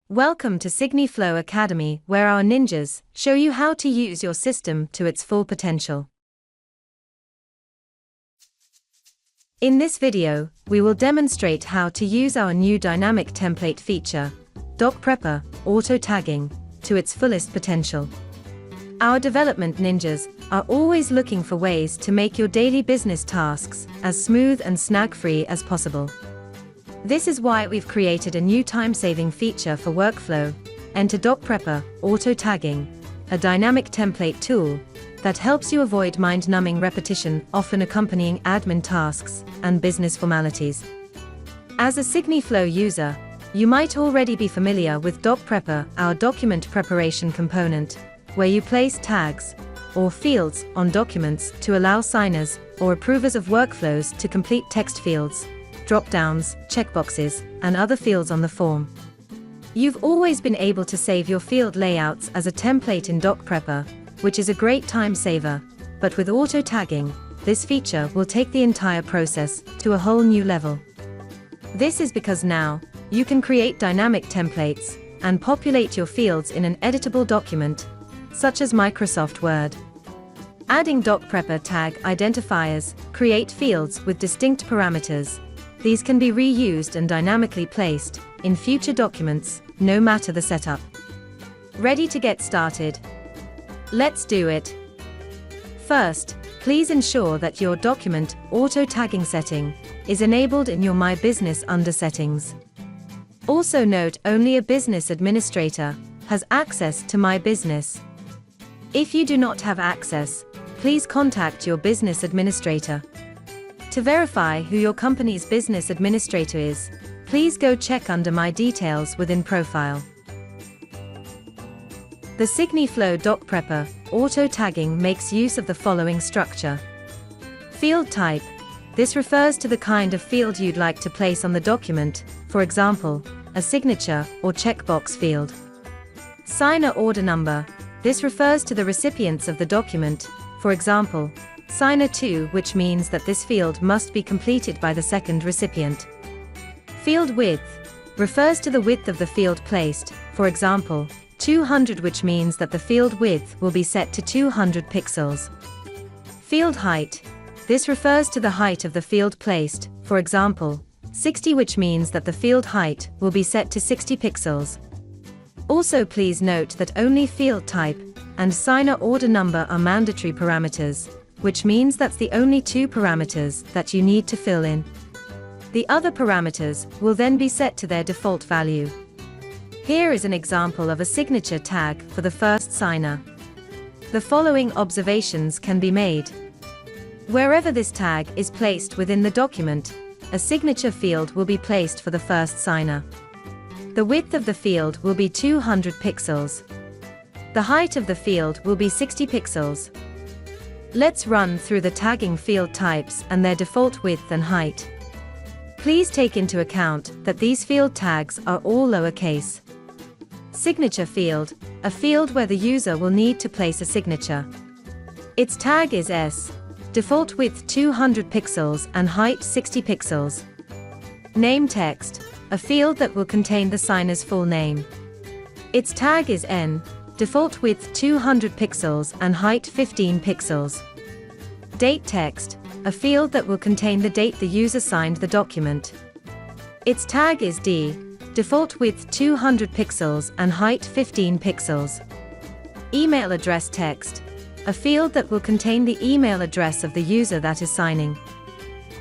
Welcome to SigniFlow Academy, where our ninjas show you how to use your system to its full potential. In this video, we will demonstrate how to use our new dynamic template feature, DocPrepper Auto Tagging, to its fullest potential. Our development ninjas are always looking for ways to make your daily business tasks as smooth and snag-free as possible. This is why we've created a new time-saving feature for workflow, enter DocPrepper Auto Tagging, a dynamic template tool that helps you avoid mind-numbing repetition, often accompanying admin tasks and business formalities. As a SigniFlow user, you might already be familiar with DocPrepper, our document preparation component, where you place tags or fields on documents to allow signers or approvers of workflows to complete text fields, drop-downs, checkboxes, and other fields on the form. You've always been able to save your field layouts as a template in DocPrepper, which is a great time saver, but with auto tagging, this feature will take the entire process to a whole new level. This is because now, you can create dynamic templates and populate your fields in an editable document, such as Microsoft Word. Adding DocPrepper tag identifiers create fields with distinct parameters. These can be reused and dynamically placed in future documents, no matter the setup. Ready to get started? Let's do it. First, please ensure that your document auto tagging setting is enabled in your My Business under Settings. Also note only a business administrator has access to My Business. If you do not have access, please contact your business administrator. To verify who your company's business administrator is, please go check under My Details within Profile. The SigniFlow DocPrepper Auto Tagging makes use of the following structure. Field type. This refers to the kind of field you'd like to place on the document, for example, a signature or checkbox field. Signer order number. This refers to the recipients of the document, for example, Signer 2, which means that this field must be completed by the second recipient. Field width refers to the width of the field placed, for example, 200, which means that the field width will be set to 200 pixels. Field height. This refers to the height of the field placed, for example, 60, which means that the field height will be set to 60 pixels. Also, please note that only field type and signer order number are mandatory parameters, which means that's the only two parameters that you need to fill in. The other parameters will then be set to their default value. Here is an example of a signature tag for the first signer. The following observations can be made. Wherever this tag is placed within the document, a signature field will be placed for the first signer. The width of the field will be 200 pixels. The height of the field will be 60 pixels. Let's run through the tagging field types and their default width and height. Please take into account that these field tags are all lowercase. Signature field, a field where the user will need to place a signature. Its tag is S, default width 200 pixels and height 60 pixels. Name text, a field that will contain the signer's full name. Its tag is N, default width 200 pixels and height 15 pixels. Date text, a field that will contain the date the user signed the document. Its tag is D, default width 200 pixels and height 15 pixels. Email address text, a field that will contain the email address of the user that is signing.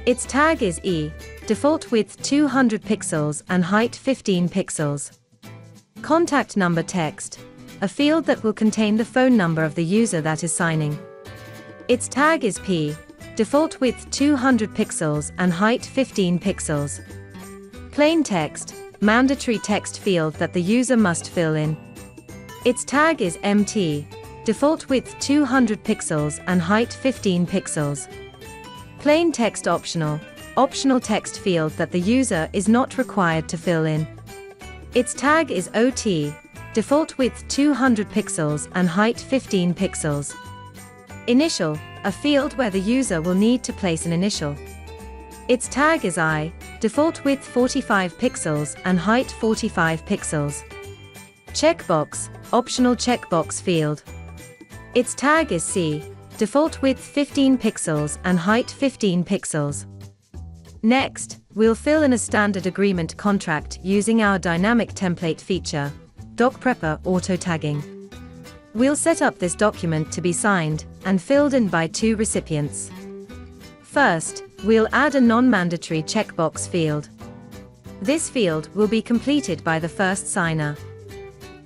Its tag is E, default width 200 pixels and height 15 pixels. Contact number text, a field that will contain the phone number of the user that is signing. Its tag is P, default width 200 pixels and height 15 pixels. Plain text, mandatory text field that the user must fill in. Its tag is MT, default width 200 pixels and height 15 pixels. Plain text optional, optional text field that the user is not required to fill in. Its tag is OT, default width 200 pixels and height 15 pixels. Initial, a field where the user will need to place an initial. Its tag is I, default width 45 pixels and height 45 pixels. Checkbox, optional checkbox field. Its tag is C, default width 15 pixels and height 15 pixels. Next, we'll fill in a standard agreement contract using our dynamic template feature, DocPrepper Auto Tagging. We'll set up this document to be signed and filled in by two recipients. First, we'll add a non-mandatory checkbox field. This field will be completed by the first signer.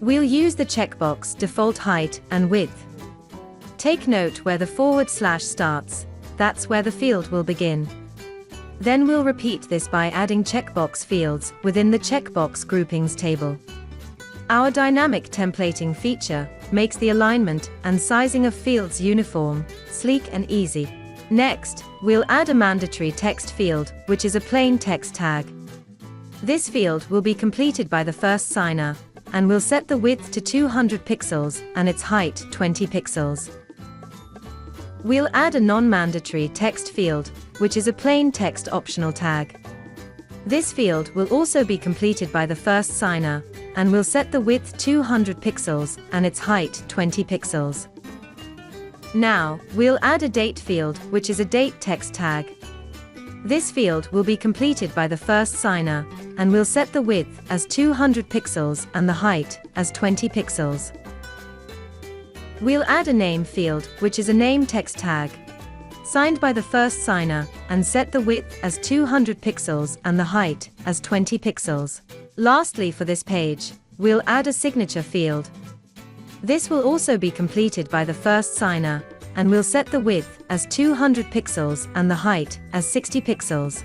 We'll use the checkbox default height and width. Take note where the / starts, that's where the field will begin. Then we'll repeat this by adding checkbox fields within the checkbox groupings table. Our dynamic templating feature makes the alignment and sizing of fields uniform, sleek and easy. Next, we'll add a mandatory text field, which is a plain text tag. This field will be completed by the first signer, and we'll set the width to 200 pixels and its height 20 pixels. We'll add a non-mandatory text field, which is a plain text optional tag. This field will also be completed by the first signer, and we'll set the width 200 pixels and its height 20 pixels. Now, we'll add a date field, which is a date text tag. This field will be completed by the first signer, and we'll set the width as 200 pixels and the height as 20 pixels. We'll add a name field, which is a name text tag, signed by the first signer, and set the width as 200 pixels and the height as 20 pixels. Lastly, for this page, we'll add a signature field. This will also be completed by the first signer, and we'll set the width as 200 pixels and the height as 60 pixels.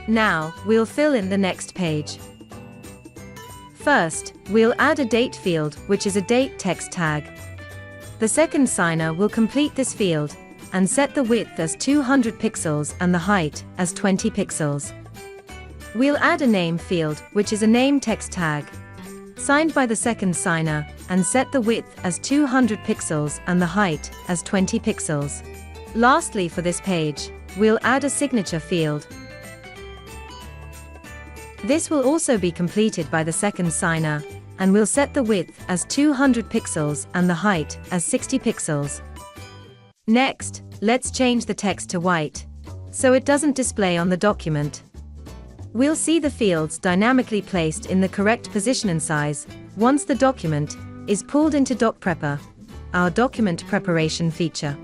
Now, we'll fill in the next page. First, we'll add a date field, which is a date text tag. The second signer will complete this field, and set the width as 200 pixels and the height as 20 pixels. We'll add a name field, which is a name text tag, signed by the second signer, and set the width as 200 pixels and the height as 20 pixels. Lastly, for this page, we'll add a signature field. This will also be completed by the second signer, and we'll set the width as 200 pixels and the height as 60 pixels. Next, let's change the text to white, so it doesn't display on the document. We'll see the fields dynamically placed in the correct position and size once the document is pulled into DocPrepper, our document preparation feature.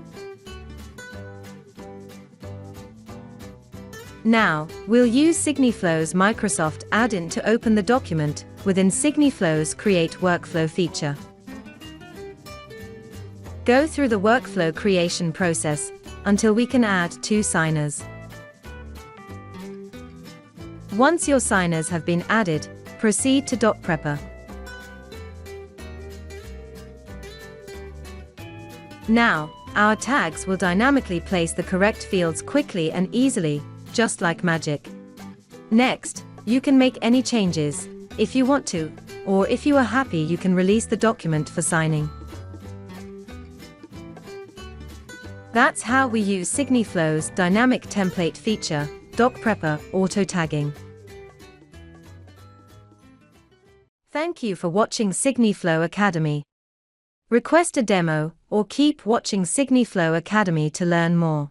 Now, we'll use SigniFlow's Microsoft add-in to open the document within SigniFlow's Create Workflow feature. Go through the workflow creation process until we can add two signers. Once your signers have been added, proceed to DocPrepper. Now, our tags will dynamically place the correct fields quickly and easily, just like magic. Next, you can make any changes, if you want to, or if you are happy, you can release the document for signing. That's how we use SigniFlow's dynamic template feature, DocPrepper Auto Tagging. Thank you for watching SigniFlow Academy. Request a demo, or keep watching SigniFlow Academy to learn more.